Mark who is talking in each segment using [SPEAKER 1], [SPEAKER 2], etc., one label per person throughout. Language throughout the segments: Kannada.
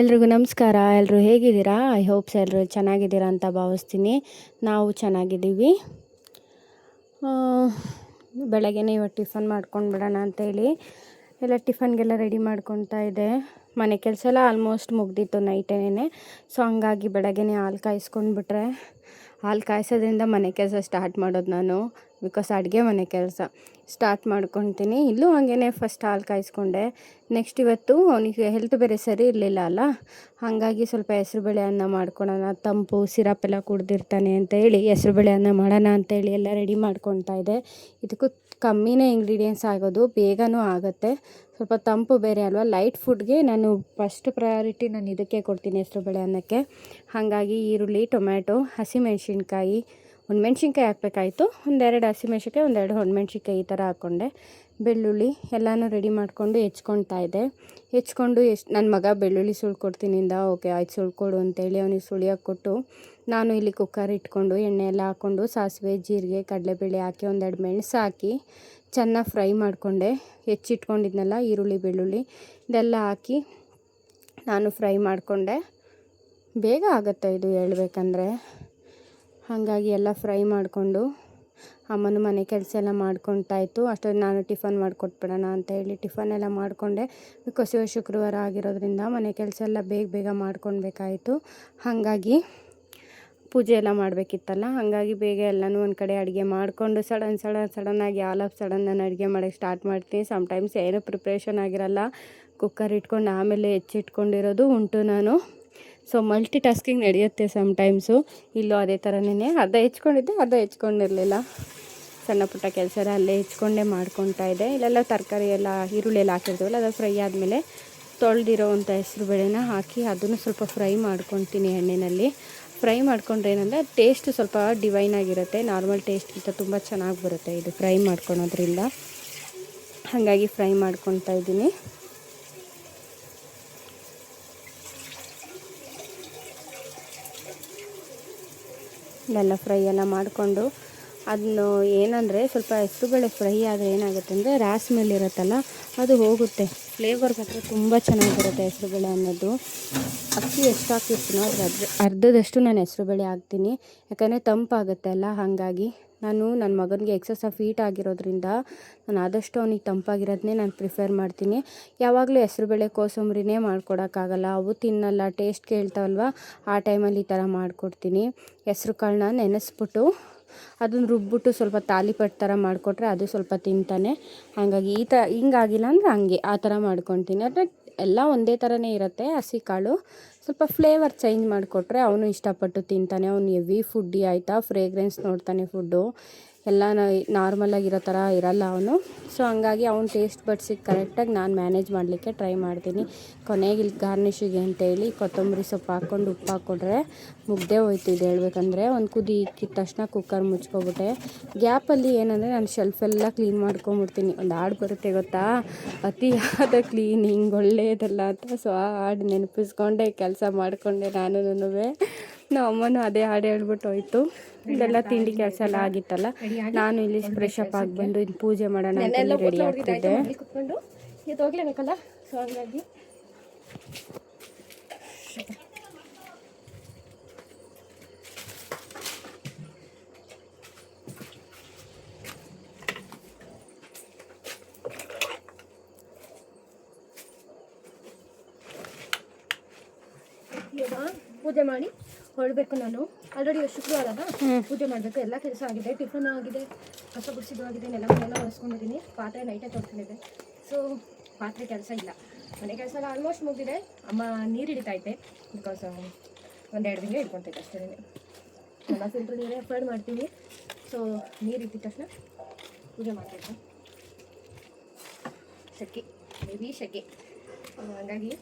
[SPEAKER 1] ಎಲ್ರಿಗೂ ನಮಸ್ಕಾರ. ಎಲ್ಲರೂ ಹೇಗಿದ್ದೀರಾ? ಐ ಹೋಪ್ಸ್ ಎಲ್ಲರೂ ಚೆನ್ನಾಗಿದ್ದೀರಾ ಅಂತ ಭಾವಿಸ್ತೀನಿ. ನಾವು ಚೆನ್ನಾಗಿದ್ದೀವಿ. ಬೆಳಗ್ಗೆನೇ ಇವತ್ತು ಟಿಫನ್ ಮಾಡ್ಕೊಂಡು ಬಿಡೋಣ ಅಂತೇಳಿ ಎಲ್ಲ ಟಿಫನ್ಗೆಲ್ಲ ರೆಡಿ ಮಾಡ್ಕೊತಾ ಇದೆ. ಮನೆ ಕೆಲಸ ಎಲ್ಲ ಆಲ್ಮೋಸ್ಟ್ ಮುಗ್ದಿತ್ತು ನೈಟೇನೆ. ಸೊ ಹಂಗಾಗಿ ಬೆಳಗ್ಗೆನೇ ಹಾಲು ಕಾಯಿಸ್ಕೊಂಡ್ಬಿಟ್ರೆ ಹಾಲು ಕಾಯಿಸೋದ್ರಿಂದ ಮನೆ ಕೆಲಸ ಸ್ಟಾರ್ಟ್ ಮಾಡೋದು ನಾನು. ಬಿಕಾಸ್ ಅಡುಗೆ ಮನೆ ಕೆಲಸ ಸ್ಟಾರ್ಟ್ ಮಾಡ್ಕೊತೀನಿ. ಇಲ್ಲೂ ಹಾಗೇ ಫಸ್ಟ್ ಹಾಲು ಕಾಯಿಸ್ಕೊಂಡೆ. ನೆಕ್ಸ್ಟ್ ಇವತ್ತು ಅವನಿಗೆ ಹೆಲ್ತ್ ಬೇರೆ ಸರಿ ಇರಲಿಲ್ಲ ಅಲ್ಲ, ಹಾಗಾಗಿ ಸ್ವಲ್ಪ ಹೆಸ್ರುಬೇಳೆ ಅನ್ನ ಮಾಡ್ಕೊಳೋಣ, ತಂಪು ಸಿರಪ್ ಎಲ್ಲ ಕುಡ್ದಿರ್ತಾನೆ ಅಂತ ಹೇಳಿ ಹೆಸ್ರುಬೇಳೆ ಅನ್ನ ಮಾಡೋಣ ಅಂತೇಳಿ ಎಲ್ಲ ರೆಡಿ ಮಾಡ್ಕೊತಾ ಇದೆ. ಇದಕ್ಕೂ ಕಮ್ಮಿನೇ ಇಂಗ್ರೀಡಿಯೆಂಟ್ಸ್ ಆಗೋದು, ಬೇಗನೂ ಆಗುತ್ತೆ. ಸ್ವಲ್ಪ ತಂಪು ಬೇರೆ ಅಲ್ವಾ, ಲೈಟ್ ಫುಡ್ಗೆ ನಾನು ಫಸ್ಟ್ ಪ್ರಯಾರಿಟಿ ನಾನು ಇದಕ್ಕೆ ಕೊಡ್ತೀನಿ, ಹೆಸ್ರುಬೇಳೆ ಅನ್ನಕ್ಕೆ. ಹಾಗಾಗಿ ಈರುಳ್ಳಿ, ಟೊಮ್ಯಾಟೊ, ಹಸಿಮೆಣ್ಸಿನ್ಕಾಯಿ, ಒಂದು ಮೆಣ್ಸಿನ್ಕಾಯಿ ಹಾಕಬೇಕಾಯ್ತು, ಒಂದೆರಡು ಹಸಿಮೆಣ್ಸಿನ್ಕಾಯಿ, ಒಂದೆರಡು ಒಣಮೆಣ್ಸಿನ್ಕಾಯಿ ಈ ಥರ ಹಾಕ್ಕೊಂಡೆ. ಬೆಳ್ಳುಳ್ಳಿ ಎಲ್ಲನೂ ರೆಡಿ ಮಾಡಿಕೊಂಡು ಹೆಚ್ಕೊತಾ ಇದೆ. ಹೆಚ್ಕೊಂಡು ನನ್ನ ಮಗ ಬೆಳ್ಳುಳ್ಳಿ ಸುಳ್ಕೊಡ್ತೀನಿ ಇಂದ, ಓಕೆ ಆಯ್ತು ಸುಳ್ಕೊಡು ಅಂತೇಳಿ ಅವನಿಗೆ ಸುಳಿಯೋಕೆ ಕೊಟ್ಟು, ನಾನು ಇಲ್ಲಿ ಕುಕ್ಕರ್ ಇಟ್ಕೊಂಡು ಎಣ್ಣೆ ಎಲ್ಲ ಹಾಕ್ಕೊಂಡು ಸಾಸಿವೆ, ಜೀರಿಗೆ, ಕಡಲೆಬೇಳೆ ಹಾಕಿ ಒಂದೆರಡು ಮೆಣಸು ಹಾಕಿ ಚೆನ್ನಾಗಿ ಫ್ರೈ ಮಾಡಿಕೊಂಡೆ. ಹೆಚ್ಚಿಟ್ಕೊಂಡಿದ್ನಲ್ಲ ಈರುಳ್ಳಿ, ಬೆಳ್ಳುಳ್ಳಿ ಇದೆಲ್ಲ ಹಾಕಿ ನಾನು ಫ್ರೈ ಮಾಡಿಕೊಂಡೆ. ಬೇಗ ಆಗುತ್ತೆ ಇದು ಹೇಳ್ಬೇಕಂದ್ರೆ. ಹಾಗಾಗಿ ಎಲ್ಲ ಫ್ರೈ ಮಾಡಿಕೊಂಡು ಅಮ್ಮನ ಮನೆ ಕೆಲಸ ಎಲ್ಲ ಮಾಡ್ಕೊತಾಯಿತ್ತು. ಅಷ್ಟೊಂದು ನಾನು ಟಿಫನ್ ಮಾಡಿಕೊಟ್ಬಿಡೋಣ ಅಂತ ಹೇಳಿ ಟಿಫನ್ ಎಲ್ಲ ಮಾಡಿಕೊಂಡೆ. ಬಿಕಾಸ್ ಶುಕ್ರವಾರ ಆಗಿರೋದ್ರಿಂದ ಮನೆ ಕೆಲಸ ಎಲ್ಲ ಬೇಗ ಬೇಗ ಮಾಡ್ಕೊಳ್ಬೇಕಾಯಿತು. ಹಾಗಾಗಿ ಪೂಜೆ ಎಲ್ಲ ಮಾಡಬೇಕಿತ್ತಲ್ಲ, ಹಾಗಾಗಿ ಬೇಗ ಎಲ್ಲನೂ ಒಂದು ಕಡೆ ಅಡುಗೆ ಮಾಡಿಕೊಂಡು ಸಡನ್ನಾಗಿ ಆಲ್ ಆಫ್ ಸಡನ್ ನಾನು ಅಡುಗೆ ಮಾಡೋಕ್ಕೆ ಸ್ಟಾರ್ಟ್ ಮಾಡ್ತೀನಿ. ಸಮ್ಟೈಮ್ಸ್ ಏನೂ ಪ್ರಿಪ್ರೇಷನ್ ಆಗಿರಲ್ಲ, ಕುಕ್ಕರ್ ಇಟ್ಕೊಂಡು ಆಮೇಲೆ ಹೆಚ್ಚಿಟ್ಕೊಂಡಿರೋದು ಉಂಟು ನಾನು. ಸೊ ಮಲ್ಟಿ ಟಾಸ್ಕಿಂಗ್ ನಡೆಯುತ್ತೆ ಸಮ್ಟೈಮ್ಸು. ಇಲ್ಲೂ ಅದೇ ಥರನೇ ಅರ್ಧ ಹೆಚ್ಕೊಂಡಿದ್ದೆ, ಅರ್ಧ ಹೆಚ್ಕೊಂಡಿರಲಿಲ್ಲ. ಸಣ್ಣ ಪುಟ್ಟ ಕೆಲಸ ಎಲ್ಲ ಅಲ್ಲೇ ಹೆಚ್ಕೊಂಡೇ ಮಾಡ್ಕೊತಾ ಇದೆ. ಇಲ್ಲೆಲ್ಲ ತರಕಾರಿ ಎಲ್ಲ ಈರುಳ್ಳಿ ಎಲ್ಲ ಹಾಕಿರ್ತೀವಲ್ಲ, ಅದು ಫ್ರೈ ಆದಮೇಲೆ ತೊಳೆದಿರೋವಂಥ ಹೆಸ್ರುಬೇಳೆನ ಹಾಕಿ ಅದನ್ನು ಸ್ವಲ್ಪ ಫ್ರೈ ಮಾಡ್ಕೊತೀನಿ ಎಣ್ಣೆಯಲ್ಲಿ. ಫ್ರೈ ಮಾಡ್ಕೊಂಡ್ರೆ ಏನಂದರೆ ಟೇಸ್ಟ್ ಸ್ವಲ್ಪ ಡಿವೈನ್ ಆಗಿರುತ್ತೆ, ನಾರ್ಮಲ್ ಟೇಸ್ಟ್ಗಿಂತ ತುಂಬ ಚೆನ್ನಾಗಿ ಬರುತ್ತೆ ಇದು ಫ್ರೈ ಮಾಡ್ಕೊಳೋದ್ರಿಂದ. ಹಾಗಾಗಿ ಫ್ರೈ ಮಾಡ್ಕೊತಾ ಇದ್ದೀನಿ. ಇಲ್ಲೆಲ್ಲ ಫ್ರೈ ಎಲ್ಲ ಮಾಡಿಕೊಂಡು ಅದನ್ನು ಏನಂದರೆ ಸ್ವಲ್ಪ ಹೆಸ್ರುಬೇಳೆ ಫ್ರೈ ಆದರೆ ಏನಾಗುತ್ತೆ ಅಂದರೆ ರಾಸ್ ಮೇಲೆ ಇರುತ್ತಲ್ಲ ಅದು ಹೋಗುತ್ತೆ. ಫ್ಲೇವರ್ ಮಾತ್ರ ತುಂಬ ಚೆನ್ನಾಗಿರುತ್ತೆ ಹೆಸ್ರುಬೇಳೆ ಅನ್ನೋದು. ಅಕ್ಕಿ ಎಷ್ಟು ಹಾಕಿರ್ತೀನೋ ಅದ್ರ ಅರ್ಧದಷ್ಟು ನಾನು ಹೆಸ್ರುಬೇಳೆ ಹಾಕ್ತೀನಿ, ಯಾಕಂದರೆ ತಂಪಾಗುತ್ತೆ ಅಲ್ಲ. ಹಾಗಾಗಿ ನಾನು ನನ್ನ ಮಗನಿಗೆ ಎಕ್ಸಸ್ ಆಫ್ ಹೀಟ್ ಆಗಿರೋದ್ರಿಂದ ನಾನು ಆದಷ್ಟು ಅವನಿಗೆ ತಂಪಾಗಿರೋದನ್ನೇ ನಾನು ಪ್ರಿಫರ್ ಮಾಡ್ತೀನಿ. ಯಾವಾಗಲೂ ಹೆಸ್ರುಬೇಳೆ ಕೋಸಂಬರಿನೇ ಮಾಡ್ಕೊಡೋಕ್ಕಾಗಲ್ಲ, ಅವು ತಿನ್ನಲ್ಲ, ಟೇಸ್ಟ್ ಕೇಳ್ತಾವಲ್ವ, ಆ ಟೈಮಲ್ಲಿ ಈ ಥರ ಮಾಡಿಕೊಡ್ತೀನಿ. ಹೆಸ್ರು ಕಾಳನ್ನ ನೆನೆಸ್ಬಿಟ್ಟು ಅದನ್ನು ರುಬ್ಬಿಟ್ಟು ಸ್ವಲ್ಪ ತಾಲಿಪಟ್ಟು ಥರ ಮಾಡಿಕೊಟ್ರೆ ಅದು ಸ್ವಲ್ಪ ತಿಂತಾನೆ. ಹಾಗಾಗಿ ಹಿಂಗಾಗಿಲ್ಲ ಅಂದರೆ ಹಂಗೆ ಆ ಥರ ಮಾಡ್ಕೊತೀನಿ. ಆದರೆ ಎಲ್ಲ ಒಂದೇ ಥರನೇ ಇರುತ್ತೆ, ಹಸಿ ಕಾಳು ಸ್ವಲ್ಪ ಫ್ಲೇವರ್ ಚೇಂಜ್ ಮಾಡಿಕೊಟ್ರೆ ಅವನು ಇಷ್ಟಪಟ್ಟು ತಿಂತಾನೆ. ಅವ್ನು ಹೆವಿ ಫುಡ್ಡಿ ಆಯಿತಾ, ಫ್ರೇಗ್ರೆನ್ಸ್ ನೋಡ್ತಾನೆ ಫುಡ್ಡು ಎಲ್ಲ ನಾರ್ಮಲಾಗಿರೋ ಥರ ಇರಲ್ಲ ಅವನು. ಸೊ ಹಂಗಾಗಿ ಅವ್ನು ಟೇಸ್ಟ್ ಬಡ್ಸಿಗೆ ಕರೆಕ್ಟಾಗಿ ನಾನು ಮ್ಯಾನೇಜ್ ಮಾಡಲಿಕ್ಕೆ ಟ್ರೈ ಮಾಡ್ತೀನಿ. ಕೊನೆಗೆ ಇಲ್ಲಿ ಗಾರ್ನಿಷಿಗೆ ಅಂತೇಳಿ ಕೊತ್ತಂಬರಿ ಸೊಪ್ಪು ಹಾಕ್ಕೊಂಡು ಉಪ್ಪು ಹಾಕ್ಕೊಂಡ್ರೆ ಮುಗ್ದೇ ಹೋಯ್ತು ಇದು ಹೇಳ್ಬೇಕಂದ್ರೆ. ಒಂದು ಕುದಿ ಇಕ್ಕಿದ ತಕ್ಷಣ ಕುಕ್ಕರ್ ಮುಚ್ಕೊಬಿಟ್ಟೆ. ಗ್ಯಾಪಲ್ಲಿ ಏನಂದರೆ ನಾನು ಶೆಲ್ಫೆಲ್ಲ ಕ್ಲೀನ್ ಮಾಡ್ಕೊಂಬಿಡ್ತೀನಿ. ಒಂದು ಹಾಡು ಬರುತ್ತೆ ಗೊತ್ತಾ, ಅತಿಯಾದ ಕ್ಲೀನಿಂಗ್ ಒಳ್ಳೆಯದಲ್ಲ ಅಂತ. ಸೊ ಆ ಹಾಡು ನೆನಪಿಸ್ಕೊಂಡೆ ಕೆಲಸ ಮಾಡಿಕೊಂಡೆ ನಾನು. ನಮ್ಮ ಅಮ್ಮನೂ ಅದೇ ಹಾಡು ಹೇಳ್ಬಿಟ್ಟು ಹೋಯ್ತು. ಇದೆಲ್ಲ ತಿಂಡಿ ಕೆಲಸ ಎಲ್ಲ ಆಗಿತ್ತಲ್ಲ, ನಾನು ಇಲ್ಲಿ ಫ್ರೆಶ್ ಅಪ್ ಆಗಿ ಬಂದು ಇದು ಪೂಜೆ ಮಾಡೋಣ ಅಂತ ರೆಡಿ ಆಗ್ತಿದ್ದೆ. ಕುತ್ಕೊಂಡು ಇದು ಹೋಗ್ಲೇಬೇಕಲ್ಲ, ಸೊ ಹಾಗಾಗಿ ಪೂಜೆ ಮಾಡಿ ಹೊರಡಬೇಕು ನಾನು. ಆಲ್ರೆಡಿ ಶುಕ್ರವಾರ ಪೂಜೆ ಮಾಡಬೇಕು. ಎಲ್ಲ ಕೆಲಸ ಆಗಿದೆ, ಟಿಫನ್ ಆಗಿದೆ, ಕಸ ಗುಡಿಸಿದ್ದು ಆಗಿದೆ, ನೆಲಗಳೆಲ್ಲ ಒರೆಸ್ಕೊಂಡಿದ್ದೀನಿ. ಪಾತ್ರೆ ನೈಟೇ ತೊಳ್ಕೊಂಡಿದ್ದೆ. ಸೊ ಪಾತ್ರೆ ಕೆಲಸ ಇಲ್ಲ, ಮನೆ ಕೆಲಸ ಎಲ್ಲ ಆಲ್ಮೋಸ್ಟ್ ಮುಗಿದಿದೆ. ಅಮ್ಮ ನೀರು ಹಿಡಿತೈತೆ, ಬಿಕಾಸ್ ಒಂದೆರಡು ದಿನ ಹಿಡ್ಕೊತೈತೆ ಅಷ್ಟೇ. ಎಲ್ಲ ಫಿಲ್ಟ್ರ್ ನೀರೇ ಅಫರ್ಡ್ ಮಾಡ್ತೀನಿ. ಸೊ ನೀರು ಇಟ್ಟಿದ ತಕ್ಷಣ ಪೂಜೆ ಮಾಡಬೇಕು. ಸೆಕೆ, ಹೆವಿ ಸೆಕೆ, ಹಾಗಾಗಿ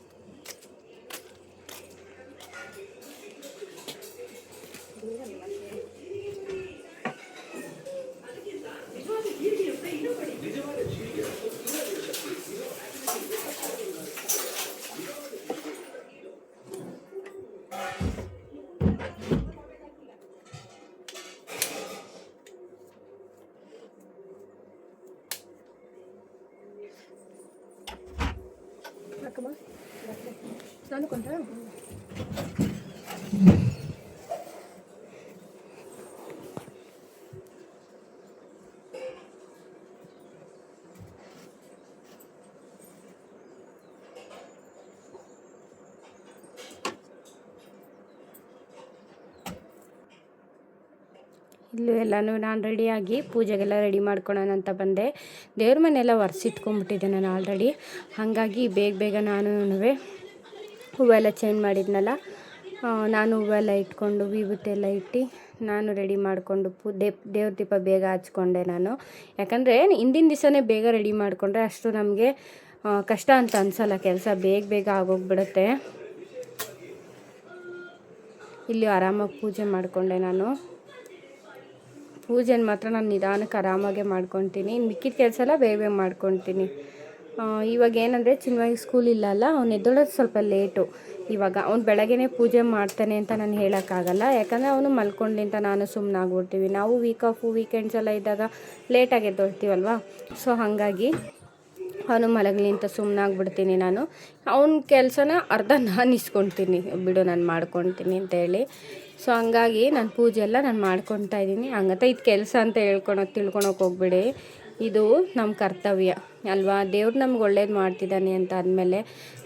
[SPEAKER 1] ಇಲ್ಲೂ ಎಲ್ಲನೂ ನಾನು ರೆಡಿಯಾಗಿ ಪೂಜೆಗೆಲ್ಲ ರೆಡಿ ಮಾಡ್ಕೊಳ್ಳೋಣ ಅಂತ ಬಂದೆ. ದೇವ್ರ ಮನೆಯೆಲ್ಲ ಒರೆಸಿಟ್ಕೊಂಡ್ಬಿಟ್ಟಿದ್ದೆ ನಾನು ಆಲ್ರೆಡಿ. ಹಾಗಾಗಿ ಬೇಗ ನಾನು ಹೂವೆಲ್ಲ ಚೇಂಜ್ ಮಾಡಿದ್ನಲ್ಲ, ನಾನು ಹೂವೆಲ್ಲ ಇಟ್ಕೊಂಡು ವಿಭೂತಿ ಎಲ್ಲ ಇಟ್ಟು ನಾನು ರೆಡಿ ಮಾಡಿಕೊಂಡು ದೇವ್ರ ದೀಪ ಬೇಗ ಹಚ್ಕೊಂಡೆ ನಾನು. ಯಾಕಂದರೆ ಹಿಂದಿನ ದಿವಸನೇ ಬೇಗ ರೆಡಿ ಮಾಡಿಕೊಂಡ್ರೆ ಅಷ್ಟು ನಮಗೆ ಕಷ್ಟ ಅಂತ ಅನಿಸಲ್ಲ, ಕೆಲಸ ಬೇಗ ಆಗೋಗ್ಬಿಡುತ್ತೆ. ಇಲ್ಲಿ ಆರಾಮಾಗಿ ಪೂಜೆ ಮಾಡಿಕೊಂಡೆ ನಾನು. ಪೂಜೆನ ಮಾತ್ರ ನಾನು ನಿಧಾನಕ್ಕೆ ಆರಾಮಾಗೆ ಮಾಡ್ಕೊತೀನಿ. ಇನ್ನು ಮಿಕ್ಕಿದ ಕೆಲಸ ಎಲ್ಲ ಬೇಗ ಮಾಡ್ಕೊತೀನಿ. ಇವಾಗ ಏನಂದರೆ ಚಿನ್ವಾಗಿ ಸ್ಕೂಲ್ ಇಲ್ಲಲ್ಲ, ಅವ್ನು ಎದ್ದೊಳೋದು ಸ್ವಲ್ಪ ಲೇಟು. ಇವಾಗ ಅವ್ನು ಬೆಳಗ್ಗೆನೇ ಪೂಜೆ ಮಾಡ್ತಾನೆ ಅಂತ ನಾನು ಹೇಳೋಕ್ಕಾಗಲ್ಲ, ಯಾಕಂದರೆ ಅವನು ಮಲ್ಕೊಂಡ್ಲಿ ಅಂತ ನಾನು ಸುಮ್ಮನಾಗ್ಬಿಡ್ತೀವಿ. ನಾವು ವೀಕೆಂಡ್ಸ್ ಎಲ್ಲ ಇದ್ದಾಗ ಲೇಟಾಗಿ ಎದ್ದೊಳ್ತೀವಲ್ವ. ಸೊ ಹಾಗಾಗಿ ಅವನು ಮಲಗಲಿ ಅಂತ ಸುಮ್ಮನಾಗ್ಬಿಡ್ತೀನಿ ನಾನು. ಅವನ ಕೆಲಸನ ಅರ್ಧ ನಾನು ಇಸ್ಕೊಳ್ತೀನಿ, ಬಿಡು ನಾನು ಮಾಡ್ಕೊತೀನಿ ಅಂತೇಳಿ. ಸೊ ಹಂಗಾಗಿ ನಾನು ಪೂಜೆ ಎಲ್ಲ ನಾನು ಮಾಡ್ಕೊತಾ ಇದ್ದೀನಿ. ಹಂಗಂತ ಇದು ಕೆಲಸ ಅಂತ ತಿಳ್ಕೊಳಕ್ಕೆ ಹೋಗ್ಬಿಡಿ. ಇದು ನಮ್ಮ ಕರ್ತವ್ಯ ಅಲ್ವಾ. ದೇವ್ರು ನಮ್ಗೆ ಒಳ್ಳೇದು ಮಾಡ್ತಿದ್ದಾನೆ ಅಂತ ಅಂದಮೇಲೆ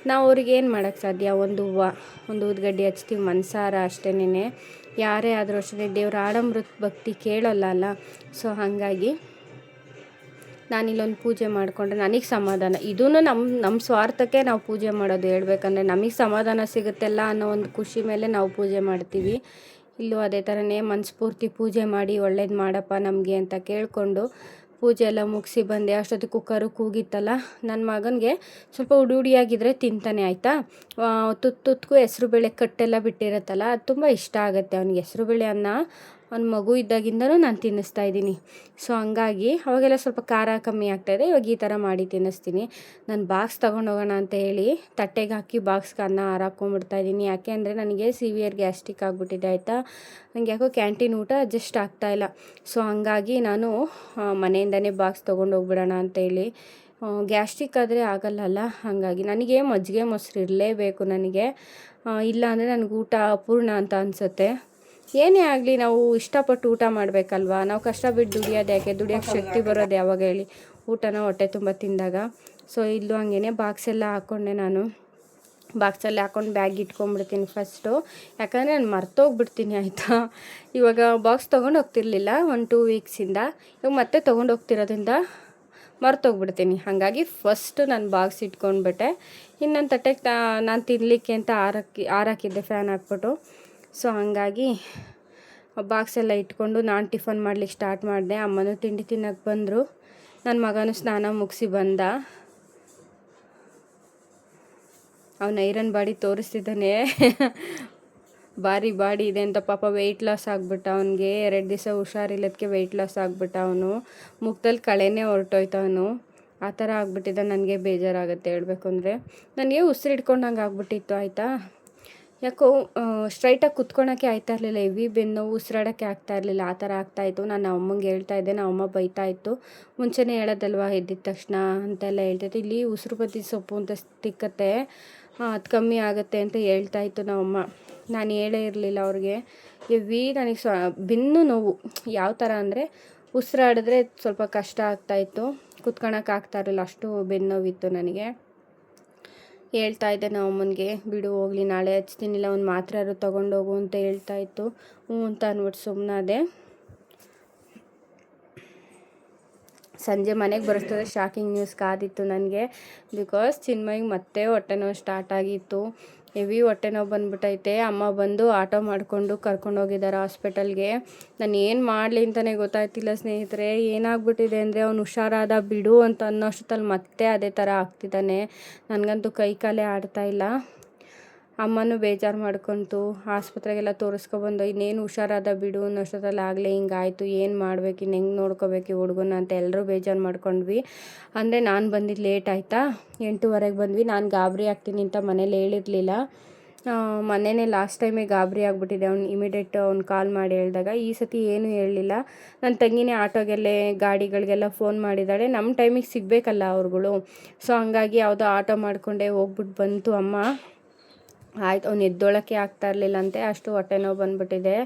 [SPEAKER 1] ನಾವು ಅವ್ರಿಗೆ ಏನು ಮಾಡೋಕ್ಕೆ ಸಾಧ್ಯ. ಒಂದು ಊದ್ಗಡ್ಡಿ ಹಚ್ತೀವಿ ಮನಸಾರ ಅಷ್ಟೇನೆ. ಯಾರೇ ಆದರೂ ಅಷ್ಟೇ ದೇವ್ರ ಆಡಂಬೃತ ಭಕ್ತಿ ಕೇಳೋಲ್ಲ ಅಲ್ಲ. ಸೊ ಹಾಗಾಗಿ ನಾನಿಲ್ಲೊಂದು ಪೂಜೆ ಮಾಡಿಕೊಂಡ್ರೆ ನನಗೆ ಸಮಾಧಾನ. ಇದೂ ನಮ್ಮ ಸ್ವಾರ್ಥಕ್ಕೆ ನಾವು ಪೂಜೆ ಮಾಡೋದು. ಹೇಳ್ಬೇಕಂದ್ರೆ ನಮಗೆ ಸಮಾಧಾನ ಸಿಗುತ್ತಲ್ಲ ಅನ್ನೋ ಒಂದು ಖುಷಿ ಮೇಲೆ ನಾವು ಪೂಜೆ ಮಾಡ್ತೀವಿ. ಇಲ್ಲೂ ಅದೇ ಥರನೇ ಮನಸ್ಫೂರ್ತಿ ಪೂಜೆ ಮಾಡಿ ಒಳ್ಳೇದು ಮಾಡಪ್ಪ ನಮಗೆ ಅಂತ ಕೇಳಿಕೊಂಡು ಪೂಜೆ ಎಲ್ಲ ಮುಗಿಸಿ ಬಂದೆ. ಅಷ್ಟೊತ್ತಿಗೆ ಕುಕ್ಕರು ಕೂಗಿತ್ತಲ್ಲ. ನನ್ನ ಮಗನಿಗೆ ಸ್ವಲ್ಪ ಉಡಿಯಾಗಿದ್ದರೆ ತಿಂತಾನೆ, ಆಯಿತಾ. ತುತ್ತಕ್ಕೂ ಹೆಸ್ರುಬೇಳೆ ಕಟ್ಟೆಲ್ಲ ಬಿಟ್ಟಿರುತ್ತಲ್ಲ, ಅದು ತುಂಬ ಇಷ್ಟ ಆಗುತ್ತೆ ಅವನಿಗೆ. ಹೆಸ್ರುಬೇಳೆ ಅನ್ನ ಅವ್ನ ಮಗು ಇದ್ದಾಗಿಂದನೂ ನಾನು ತಿನ್ನಿಸ್ತಾ ಇದ್ದೀನಿ. ಸೊ ಹಂಗಾಗಿ ಅವಾಗೆಲ್ಲ ಸ್ವಲ್ಪ ಖಾರ ಕಮ್ಮಿ ಆಗ್ತಾಯಿದೆ. ಇವಾಗ ಈ ಥರ ಮಾಡಿ ತಿನ್ನಿಸ್ತೀನಿ. ನಾನು ಬಾಕ್ಸ್ ತೊಗೊಂಡೋಗೋಣ ಅಂತ ಹೇಳಿ ತಟ್ಟೆಗೆ ಹಾಕಿ ಬಾಕ್ಸ್ಗೆ ಅನ್ನ ಹಾರಾಕೊಂಡ್ಬಿಡ್ತಾಯಿದ್ದೀನಿ. ಯಾಕೆ ಅಂದರೆ ನನಗೆ ಸಿವಿಯರ್ ಗ್ಯಾಸ್ಟ್ರಿಕ್ ಆಗಿಬಿಟ್ಟಿದೆ, ಆಯಿತಾ. ನನಗೆ ಯಾಕೋ ಕ್ಯಾಂಟೀನ್ ಊಟ ಅಡ್ಜಸ್ಟ್ ಆಗ್ತಾಯಿಲ್ಲ. ಸೊ ಹಂಗಾಗಿ ನಾನು ಮನೆಯಿಂದನೇ ಬಾಕ್ಸ್ ತೊಗೊಂಡೋಗ್ಬಿಡೋಣ ಅಂತೇಳಿ. ಗ್ಯಾಸ್ಟ್ರಿಕ್ ಆದರೆ ಆಗಲ್ಲಲ್ಲ. ಹಾಗಾಗಿ ನನಗೆ ಮಜ್ಜಿಗೆ ಮೊಸರು ಇರಲೇಬೇಕು ನನಗೆ. ಇಲ್ಲ ಅಂದರೆ ನನಗೆ ಊಟ ಅಪೂರ್ಣ ಅಂತ ಅನಿಸುತ್ತೆ. ಏನೇ ಆಗಲಿ ನಾವು ಇಷ್ಟಪಟ್ಟು ಊಟ ಮಾಡಬೇಕಲ್ವ. ನಾವು ಕಷ್ಟ ಬಿಟ್ಟು ದುಡಿಯೋದು ಯಾಕೆ, ದುಡಿಯೋಕ್ಕೆ ಶಕ್ತಿ ಬರೋದು ಯಾವಾಗ ಹೇಳಿ, ಊಟನ ಹೊಟ್ಟೆ ತುಂಬ ತಿಂದಾಗ. ಸೊ ಇಲ್ಲೂ ಹಂಗೇ ಬಾಕ್ಸೆಲ್ಲ ಹಾಕ್ಕೊಂಡೆ ನಾನು. ಬಾಕ್ಸಲ್ಲಿ ಹಾಕ್ಕೊಂಡು ಬ್ಯಾಗ್ ಇಟ್ಕೊಂಡ್ಬಿಡ್ತೀನಿ ಫಸ್ಟು. ಯಾಕಂದರೆ ನಾನು ಮರ್ತೋಗ್ಬಿಡ್ತೀನಿ, ಆಯಿತಾ. ಇವಾಗ ಬಾಕ್ಸ್ ತೊಗೊಂಡು ಹೋಗ್ತಿರ್ಲಿಲ್ಲ 1-2 ವೀಕ್ಸಿಂದ. ಇವಾಗ ಮತ್ತೆ ತೊಗೊಂಡು ಹೋಗ್ತಿರೋದ್ರಿಂದ ಮರ್ತೋಗ್ಬಿಡ್ತೀನಿ. ಹಾಗಾಗಿ ಫಸ್ಟು ನಾನು ಬಾಕ್ಸ್ ಇಟ್ಕೊಂಡ್ಬಿಟ್ಟೆ. ಇನ್ನೊಂದು ತಟ್ಟೆಗೆ ನಾನು ತಿನ್ನಲಿಕ್ಕೆ ಅಂತ ಆರಾಕಿದ್ದೆ ಫ್ಯಾನ್ ಹಾಕ್ಬಿಟ್ಟು. ಸೊ ಹಾಗಾಗಿ ಬಾಕ್ಸೆಲ್ಲ ಇಟ್ಕೊಂಡು ನಾನು ಟಿಫನ್ ಮಾಡ್ಲಿಕ್ಕೆ ಸ್ಟಾರ್ಟ್ ಮಾಡಿದೆ. ಅಮ್ಮನೂ ತಿಂಡಿ ತಿನ್ನೋಕ್ಕೆ ಬಂದರು. ನನ್ನ ಮಗನೂ ಸ್ನಾನ ಮುಗಿಸಿ ಬಂದ. ಅವನು ಐರನ್ ಬಾಡಿ ತೋರಿಸ್ತಿದ್ದಾನೆ. ಭಾರಿ ಬಾಡಿ ಇದೆ ಅಂತ. ಪಾಪ ವೆಯ್ಟ್ ಲಾಸ್ ಆಗಿಬಿಟ್ಟ ಅವನಿಗೆ. 2 ದಿವಸ ಹುಷಾರಿಲ್ಲದಕ್ಕೆ ವೆಯ್ಟ್ ಲಾಸ್ ಆಗಿಬಿಟ್ಟ ಅವನು. ಮುಖದಲ್ಲಿ ಕಳೆನೇ ಹೊರಟೋಯ್ತು ಅವನು. ಆ ಥರ ಆಗಿಬಿಟ್ಟಿದ್ದ. ನನಗೆ ಬೇಜಾರಾಗುತ್ತೆ ಹೇಳಬೇಕು ಅಂದರೆ. ನನಗೆ ಉಸಿರು ಹಿಡ್ಕೊಂಡಂಗೆ ಆಗ್ಬಿಟ್ಟಿತ್ತು, ಆಯಿತಾ. ಯಾಕೋ ಸ್ಟ್ರೈಟಾಗಿ ಕುತ್ಕೊಳಕ್ಕೆ ಆಯ್ತಾ ಇರಲಿಲ್ಲ. ಹೆವಿ ಬೆನ್ನೋವು, ಉಸಿರಾಡೋಕ್ಕೆ ಆಗ್ತಾ ಇರಲಿಲ್ಲ. ಆ ಥರ ಆಗ್ತಾಯಿತ್ತು. ನಾನು ಅಮ್ಮಂಗೆ ಹೇಳ್ತಾಯಿದ್ದೆ. ನಮ್ಮ ಅಮ್ಮ ಬೈತಾಯಿತ್ತು. ಮುಂಚೆನೇ ಹೇಳೋದಲ್ವ ಎದ್ದಿದ ತಕ್ಷಣ ಅಂತೆಲ್ಲ ಹೇಳ್ತಾಯಿತ್ತು. ಇಲ್ಲಿ ಉಸಿರು ಬತ್ತಿ ಸೊಪ್ಪು ಅಂತ ತಿಕ್ಕತ್ತೆ, ಅದು ಕಮ್ಮಿ ಆಗುತ್ತೆ ಅಂತ ಹೇಳ್ತಾಯಿತ್ತು ನಮ್ಮಮ್ಮ. ನಾನು ಹೇಳೇ ಇರಲಿಲ್ಲ ಅವ್ರಿಗೆ. ಹೆವಿ ನನಗೆ ಬೆನ್ನು ನೋವು. ಯಾವ ಥರ ಅಂದರೆ ಉಸಿರಾಡಿದ್ರೆ ಸ್ವಲ್ಪ ಕಷ್ಟ ಆಗ್ತಾಯಿತ್ತು, ಕುತ್ಕೊಳಕ್ಕೆ ಆಗ್ತಾ ಇರಲಿಲ್ಲ. ಅಷ್ಟು ಬೆನ್ನು ನೋವಿತ್ತು ನನಗೆ. ಹೇಳ್ತಾ ಇದ್ದೆ ನಾವು ಅಮ್ಮನಿಗೆ, ಬಿಡು ಹೋಗಲಿ ನಾಳೆ ಹಚ್ತೀನಿಲ್ಲ, ಒಂದು ಮಾತ್ರೆ ತೊಗೊಂಡೋಗು ಅಂತ ಹೇಳ್ತಾಯಿತ್ತು. ಹ್ಞೂ ಅಂತ ಅಂದ್ಬಿಟ್ಟು ಸುಮ್ಮನಾದೆ. ಸಂಜೆ ಮನೆಗೆ ಬರೋಷ್ಟೊತ್ತಿಗೆ ಶಾಕಿಂಗ್ ನ್ಯೂಸ್ ಕಾದಿತ್ತು ನನಗೆ. ಬಿಕಾಸ್ ಚಿನ್ಮಯಿಗೆ ಮತ್ತೆ ಹೊಟ್ಟೆ ನೋವು ಸ್ಟಾರ್ಟ್ ಆಗಿತ್ತು. ಹೆವಿ ಹೊಟ್ಟೆ ನೋವು ಬಂದ್ಬಿಟ್ಟೈತೆ. ಅಮ್ಮ ಬಂದು ಆಟೋ ಮಾಡಿಕೊಂಡು ಕರ್ಕೊಂಡೋಗಿದ್ದಾರೆ ಹಾಸ್ಪಿಟಲ್ಗೆ. ನಾನು ಏನು ಮಾಡಲಿ ಅಂತಲೇ ಗೊತ್ತಾಯ್ತಿಲ್ಲ ಸ್ನೇಹಿತರೆ. ಏನಾಗ್ಬಿಟ್ಟಿದೆ ಅಂದರೆ ಅವ್ನು ಹುಷಾರಾದ ಬಿಡು ಅಂತ ಅನ್ನೋಷ್ಟೊತ್ತಲ್ಲಿ ಮತ್ತೆ ಅದೇ ಥರ ಆಗ್ತಿದ್ದಾನೆ. ನನಗಂತೂ ಕೈ ಕಾಲೇ ಆಡ್ತಾಯಿಲ್ಲ. ಅಮ್ಮನೂ ಬೇಜಾರು ಮಾಡ್ಕೊತು. ಆಸ್ಪತ್ರೆಗೆಲ್ಲ ತೋರಿಸ್ಕೊಬಂದು ಇನ್ನೇನು ಹುಷಾರಾದ ಬಿಡು ಅನ್ನೋಷ್ಟೊತ್ತಲ್ಲಿ ಆಗಲೇ ಹಿಂಗಾಯಿತು. ಏನು ಮಾಡಬೇಕು, ಇನ್ನು ಹೆಂಗೆ ನೋಡ್ಕೋಬೇಕು ಈ ಹುಡುಗನ ಅಂತ ಎಲ್ಲರೂ ಬೇಜಾರು ಮಾಡ್ಕೊಂಡ್ವಿ. ಅಂದರೆ ನಾನು ಬಂದಿದ್ದು ಲೇಟ್ ಆಯಿತಾ, 8:30ಗೆ ಬಂದ್ವಿ. ನಾನು ಗಾಬರಿ ಆಗ್ತೀನಿ ಅಂತ ಮನೇಲಿ ಹೇಳಿರಲಿಲ್ಲ. ಮೊನ್ನೆನೇ ಲಾಸ್ಟ್ ಟೈಮೇ ಗಾಬರಿ ಆಗಿಬಿಟ್ಟಿದೆ. ಅವ್ನು ಕಾಲ್ ಮಾಡಿ ಹೇಳಿದಾಗ. ಈ ಸತಿ ಏನೂ ಹೇಳಲಿಲ್ಲ. ನನ್ನ ತಂಗಿನೇ ಆಟೋಗೆಲ್ಲೇ ಗಾಡಿಗಳಿಗೆಲ್ಲ ಫೋನ್ ಮಾಡಿದ್ದಾಳೆ. ನಮ್ಮ ಟೈಮಿಗೆ ಸಿಗಬೇಕಲ್ಲ ಅವ್ರುಗಳು. ಸೊ ಹಂಗಾಗಿ ಯಾವುದೋ ಆಟೋ ಮಾಡಿಕೊಂಡೇ ಹೋಗ್ಬಿಟ್ಟು ಬಂತು ಅಮ್ಮ. ಆಯ್ತು, ಅವ್ನು ಎದ್ದೊಳಕ್ಕೆ ಆಗ್ತಾ ಇರಲಿಲ್ಲ ಅಂತೆ, ಅಷ್ಟು ಹೊಟ್ಟೆ ನೋವು ಬಂದುಬಿಟ್ಟಿದೆ.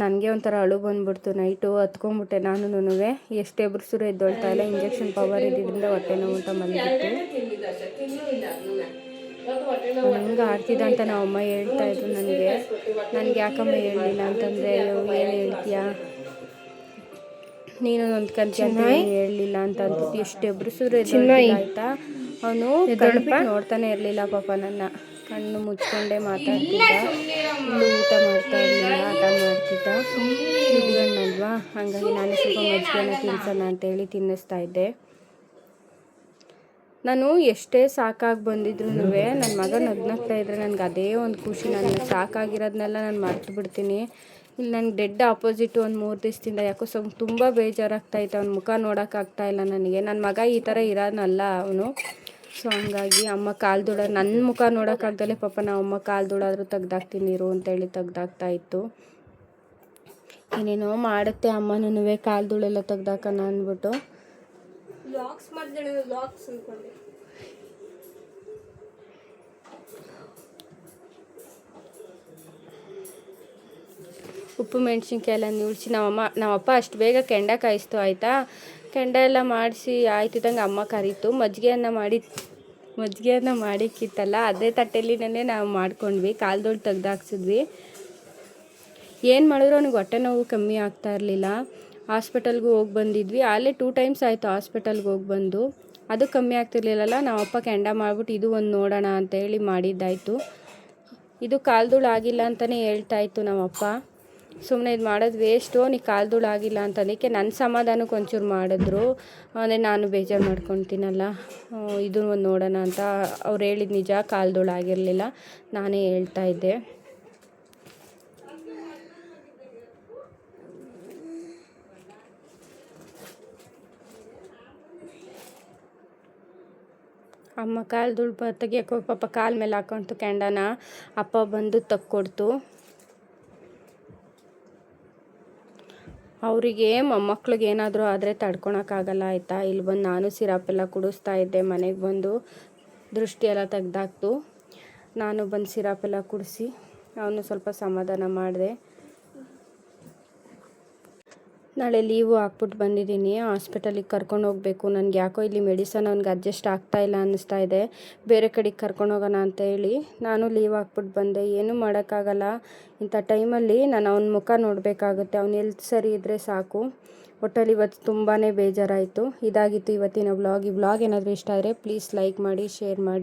[SPEAKER 1] ನನಗೆ ಒಂಥರ ಅಳು ಬಂದುಬಿಡ್ತು. ನೈಟು ಹತ್ಕೊಂಡ್ಬಿಟ್ಟೆ ನಾನು. ಎಷ್ಟು ಎಬ್ರಿಸಿದ್ರು ಎದ್ದೊಳ್ತಾ ಇಲ್ಲ. ಇಂಜೆಕ್ಷನ್ ಪವರ್ ಇದ್ದಿದ್ದರಿಂದ ಹೊಟ್ಟೆ ನೋವು ಅಂತ ಬಂದ್ಬಿಟ್ಟು ಹೆಂಗೆ ಆಡ್ತಿದ್ದ ಅಂತ ನಾವು ಅಮ್ಮ ಹೇಳ್ತಾಯಿದ್ರು ನನಗೆ ಯಾಕಮ್ಮ ಹೇಳಲಿಲ್ಲ ಅಂತಂದರೆ, ಏನು ಹೇಳ್ತೀಯಾ ನೀನು ಹೊಂದ್ಕೊಂತೀಯ ಅಂತ ಹೇಳಲಿಲ್ಲ ಅಂತ ಅಂದ್ಬಿಟ್ಟು ಎಷ್ಟು ಎಬ್ರಿಸಿದ್ರು ಎದ್ದೊಳ್ತಿಲ್ಲ ಆಯಿತಾ. ಅವನು ನೋಡ್ತಾನೆ ಇರಲಿಲ್ಲ ಪಾಪ, ನನ್ನ ಕಣ್ಣು ಮುಚ್ಕೊಂಡೇ ಮಾತಾಡ್ತಿದ್ದ. ಇಲ್ಲೂ ಊಟ ಮಾಡ್ತಾ ಇರಲಿಲ್ಲ, ಆಟ ಮಾಡ್ತಿದ್ದ. ಹಿಡ್ಗಣ್ಣಲ್ವಾ, ಹಾಗಾಗಿ ನಾನು ಸ್ವಲ್ಪ ಮಜ್ಜಿಗೆನ ತಿನ್ಸೋಣ ಅಂತೇಳಿ ತಿನ್ನಿಸ್ತಾ ಇದ್ದೆ. ನಾನು ಎಷ್ಟೇ ಸಾಕಾಗಿ ಬಂದಿದ್ರು ನನ್ನ ಮಗ ನಗ್ನಗ್ತಾ ಇದ್ದರೆ ನನಗೆ ಅದೇ ಒಂದು ಖುಷಿ. ನನ್ನ ಸಾಕಾಗಿರೋದನ್ನೆಲ್ಲ ನಾನು ಮರ್ತು ಬಿಡ್ತೀನಿ. ಇಲ್ಲಿ ನನಗೆ ಡೆಡ್ ಆಪೋಸಿಟ್ ಒಂದು 3 ದಿವಸದಿಂದ ಯಾಕೋ ತುಂಬ ಬೇಜಾರಾಗ್ತಾಯಿತ್ತು. ಅವ್ನ ಮುಖ ನೋಡೋಕ್ಕಾಗ್ತಾಯಿಲ್ಲ ನನಗೆ. ನನ್ನ ಮಗ ಈ ಥರ ಇರೋನಲ್ಲ ಅವನು. ಸೊ ಹಂಗಾಗಿ ಅಮ್ಮ ಕಾಲು ದುಡ ನನ್ನ ಮುಖ ನೋಡೋಕ್ಕಾಗ್ದಲೇ ಪಾಪ ನಾವು ಅಮ್ಮ ಕಾಲು ದುಡಾದರೂ ತೆಗ್ದಾಕ್ತೀನಿ ಇರು ಅಂತೇಳಿ ತೆಗ್ದಾಕ್ತಾಯಿತ್ತು. ಏನೇನೋ ಮಾಡುತ್ತೆ ಅಮ್ಮನೂ ಕಾಲು ದುಳೆಲ್ಲ ತೆಗ್ದಾಕೋಣ ಅಂದ್ಬಿಟ್ಟು. ಉಪ್ಪು ಮೆಣಸಿನ್ಕಾಯಿ ಎಲ್ಲ ನುಳ್ಸಿ ನಮ್ಮಪ್ಪ ಅಷ್ಟು ಬೇಗ ಕೆಂಡ ಕಾಯಿಸ್ತು ಆಯಿತಾ. ಕೆಂಡ ಎಲ್ಲ ಮಾಡಿಸಿ ಆಯ್ತಿದ್ದಂಗೆ ಅಮ್ಮ ಕರೀತು. ಮಜ್ಜಿಗೆಯನ್ನು ಮಾಡಿಕ್ಕಿತ್ತಲ್ಲ, ಅದೇ ತಟ್ಟೆಲಿನೇ ನಾವು ಮಾಡ್ಕೊಂಡ್ವಿ. ಕಾಲ್ದೊಳು ತೆಗ್ದಾಕ್ಸಿದ್ವಿ. ಏನು ಮಾಡಿದ್ರು ಅವ್ನಿಗೆ ಹೊಟ್ಟೆ ನೋವು ಕಮ್ಮಿ ಆಗ್ತಾ ಇರಲಿಲ್ಲ. ಹಾಸ್ಪಿಟಲ್ಗೂ ಹೋಗಿ ಬಂದಿದ್ವಿ. ಅಲ್ಲೇ 2 ಟೈಮ್ಸ್ ಆಯಿತು ಹಾಸ್ಪಿಟಲ್ಗೆ ಹೋಗಿ ಬಂದು. ಅದು ಕಮ್ಮಿ ಆಗ್ತಿರ್ಲಿಲ್ಲಲ್ಲ. ನಾವಪ್ಪ ಕೆಂಡ ಮಾಡಿಬಿಟ್ಟು ಇದು ಒಂದು ನೋಡೋಣ ಅಂತೇಳಿ ಮಾಡಿದ್ದಾಯಿತು. ಇದು ಕಾಲ್ದುಳು ಆಗಿಲ್ಲ ಅಂತಲೇ ಹೇಳ್ತಾಯಿತ್ತು ನಮ್ಮಪ್ಪ. ಸುಮ್ಮನೆ ಇದು ಮಾಡೋದು ವೇಸ್ಟು, ನೀನು ಕಾಲ್ದುಳು ಆಗಿಲ್ಲ ಅಂತಂದಕ್ಕೆ ನನ್ನ ಸಮಾಧಾನಕ್ಕೆ ಒಂಚೂರು ಮಾಡಿದ್ರು. ಅಂದರೆ ನಾನು ಬೇಜಾರು ಮಾಡ್ಕೊತೀನಲ್ಲ, ಇದು ಒಂದು ನೋಡೋಣ ಅಂತ. ಅವ್ರು ಹೇಳಿದ ನಿಜ, ಕಾಲ್ದುಳು ಆಗಿರಲಿಲ್ಲ, ನಾನೇ ಹೇಳ್ತಾಯಿದ್ದೆ. ಅಮ್ಮ ಕಾಲ್ದುಳು ತೆಗಿಯೋಕೆ ಪಾಪ ಕಾಲ ಮೇಲೆ ಹಾಕೊಂತು ಕೆಂಡನ. ಅಪ್ಪ ಬಂದು ತಕ್ಕೊಡ್ತು. ಅವರಿಗೆ ಮೊಮ್ಮಕ್ಳಿಗೆ ಏನಾದರೂ ಆದರೆ ತಡ್ಕೊಳಕ್ಕಾಗಲ್ಲ ಆಯಿತಾ. ಇಲ್ಲಿ ಬಂದು ನಾನು ಸಿರಪೆಲ್ಲ ಕುಡಿಸ್ತಾ ಇದ್ದೆ. ಮನೆಗೆ ಬಂದು ದೃಷ್ಟಿ ಎಲ್ಲ ತೆಗ್ದಾಕ್ತು. ನಾನು ಬಂದು ಸಿರಪೆಲ್ಲ ಕುಡಿಸಿ ಅವನು ಸ್ವಲ್ಪ ಸಮಾಧಾನ ಮಾಡಿದೆ. ನಾಳೆ ಲೀವು ಹಾಕ್ಬಿಟ್ಟು ಬಂದಿದ್ದೀನಿ. ಹಾಸ್ಪಿಟಲಿಗೆ ಕರ್ಕೊಂಡು ಹೋಗಬೇಕು. ನನಗೆ ಯಾಕೋ ಇಲ್ಲಿ ಮೆಡಿಸನ್ ಅವ್ನಿಗೆ ಅಡ್ಜಸ್ಟ್ ಆಗ್ತಾಯಿಲ್ಲ ಅನ್ನಿಸ್ತಾ ಇದೆ. ಬೇರೆ ಕಡೆಗೆ ಕರ್ಕೊಂಡು ಹೋಗೋಣ ಅಂತ ಹೇಳಿ ನಾನು ಲೀವ್ ಹಾಕ್ಬಿಟ್ಟು ಬಂದೆ. ಏನೂ ಮಾಡೋಕ್ಕಾಗಲ್ಲ. ಇಂಥ ಟೈಮಲ್ಲಿ ನಾನು ಅವನ ಮುಖ ನೋಡಬೇಕಾಗುತ್ತೆ. ಅವ್ನು ಎಲ್ಲಿ ಸರಿ ಇದ್ದರೆ ಸಾಕು. ಒಟ್ಟಲ್ಲಿ ಇವತ್ತು ತುಂಬಾ ಬೇಜಾರಾಯಿತು. ಇದಾಗಿತ್ತು ಇವತ್ತಿನ ವ್ಲಾಗ್. ಈ ವ್ಲಾಗ್ ಏನಾದರೂ ಇಷ್ಟ ಆದರೆ ಪ್ಲೀಸ್ ಲೈಕ್ ಮಾಡಿ, ಶೇರ್ ಮಾಡಿ.